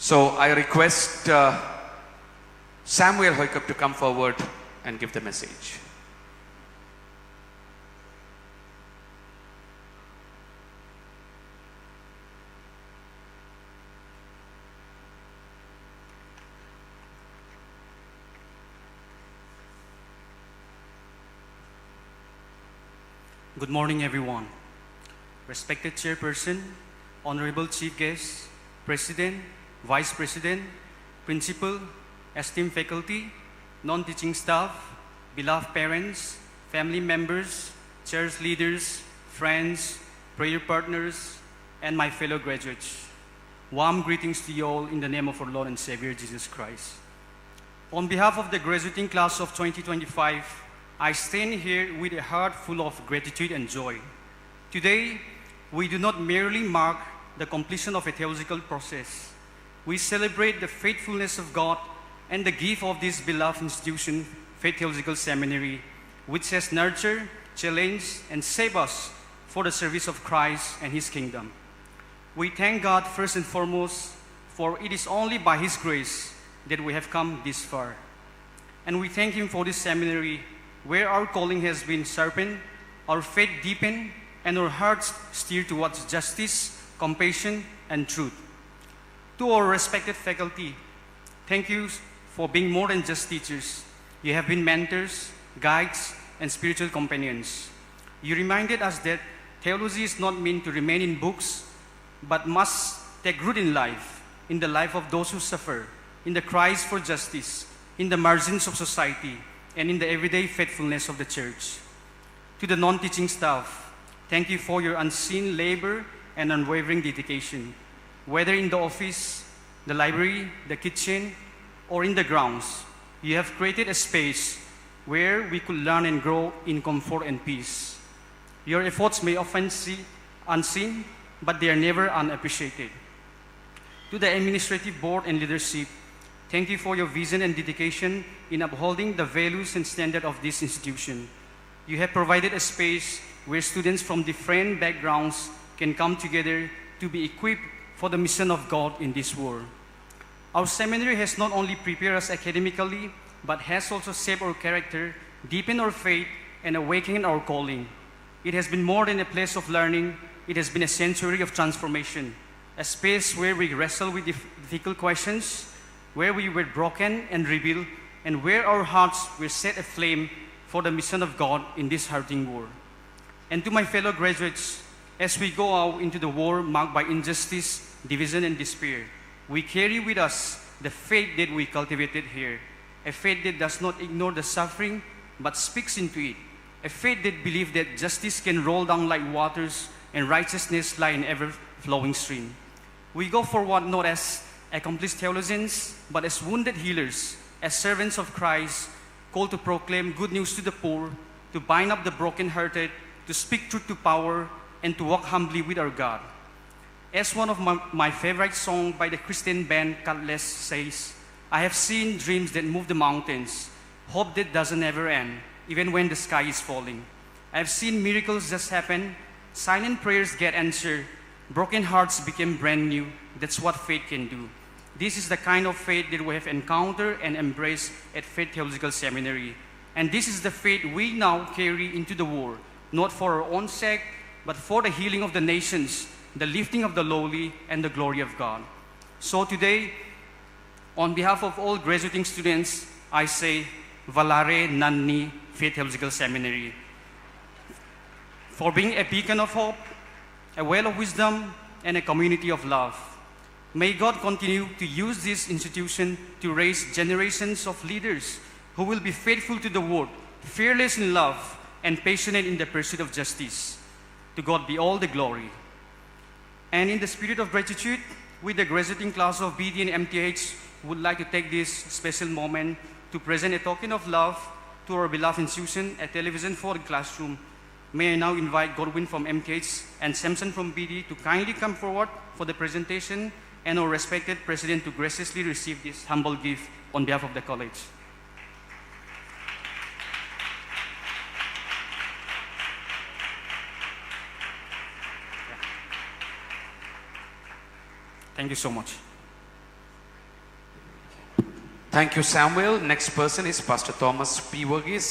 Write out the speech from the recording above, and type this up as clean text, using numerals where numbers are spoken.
So I request Samuel Hoikup to come forward and give the message. Good morning, everyone. Respected Chairperson, Honorable Chief Guest, President, Vice President, Principal, esteemed faculty, non-teaching staff, beloved parents, family members, church leaders, friends, prayer partners, and my fellow graduates. Warm greetings to you all in the name of our Lord and Savior, Jesus Christ. On behalf of the graduating class of 2025, I stand here with a heart full of gratitude and joy. Today, we do not merely mark the completion of a theological process. We celebrate the faithfulness of God and the gift of this beloved institution, Faith Theological Seminary, which has nurtured, challenged, and saved us for the service of Christ and His kingdom. We thank God first and foremost, for it is only by His grace that we have come this far. And we thank Him for this seminary, where our calling has been sharpened, our faith deepened, and our hearts steered towards justice, compassion, and truth. To our respected faculty, thank you for being more than just teachers. You have been mentors, guides, and spiritual companions. You reminded us that theology is not meant to remain in books, but must take root in life, in the life of those who suffer, in the cries for justice, in the margins of society, and in the everyday faithfulness of the church. To the non-teaching staff, thank you for your unseen labor and unwavering dedication. Whether in the office, the library, the kitchen, or in the grounds, you have created a space where we could learn and grow in comfort and peace. Your efforts may often seem unseen, but they are never unappreciated. To the administrative board and leadership, thank you for your vision and dedication in upholding the values and standards of this institution. You have provided a space where students from different backgrounds can come together to be equipped for the mission of God in this world. Our seminary has not only prepared us academically, but has also shaped our character, deepened our faith, and awakened our calling. It has been more than a place of learning, it has been a sanctuary of transformation, a space where we wrestle with difficult questions, where we were broken and rebuilt, and where our hearts were set aflame for the mission of God in this hurting world. And to my fellow graduates, as we go out into the world marked by injustice, division, and despair, we carry with us the faith that we cultivated here, a faith that does not ignore the suffering, but speaks into it, a faith that believes that justice can roll down like waters and righteousness lie in ever-flowing stream. We go forward not as accomplished theologians, but as wounded healers, as servants of Christ, called to proclaim good news to the poor, to bind up the brokenhearted, to speak truth to power, and to walk humbly with our God. As one of my favorite songs by the Christian band Cutlass says, I have seen dreams that move the mountains, hope that doesn't ever end, even when the sky is falling. I have seen miracles just happen, silent prayers get answered, broken hearts became brand new. That's what faith can do. This is the kind of faith that we have encountered and embraced at Faith Theological Seminary. And this is the faith we now carry into the world, not for our own sake, but for the healing of the nations, the lifting of the lowly, and the glory of God. So today, on behalf of all graduating students, I say, Valare Nanni Faith Theological Seminary, for being a beacon of hope, a well of wisdom, and a community of love. May God continue to use this institution to raise generations of leaders who will be faithful to the word, fearless in love, and passionate in the pursuit of justice. To God be all the glory. And in the spirit of gratitude, with the graduating class of BD and MTH, would like to take this special moment to present a token of love to our beloved institution, a television for the classroom. May I now invite Godwin from MTH and Samson from BD to kindly come forward for the presentation, and our respected president to graciously receive this humble gift on behalf of the college. Thank you so much. Thank you, Samuel. Next person is Pastor Thomas P. Verghese.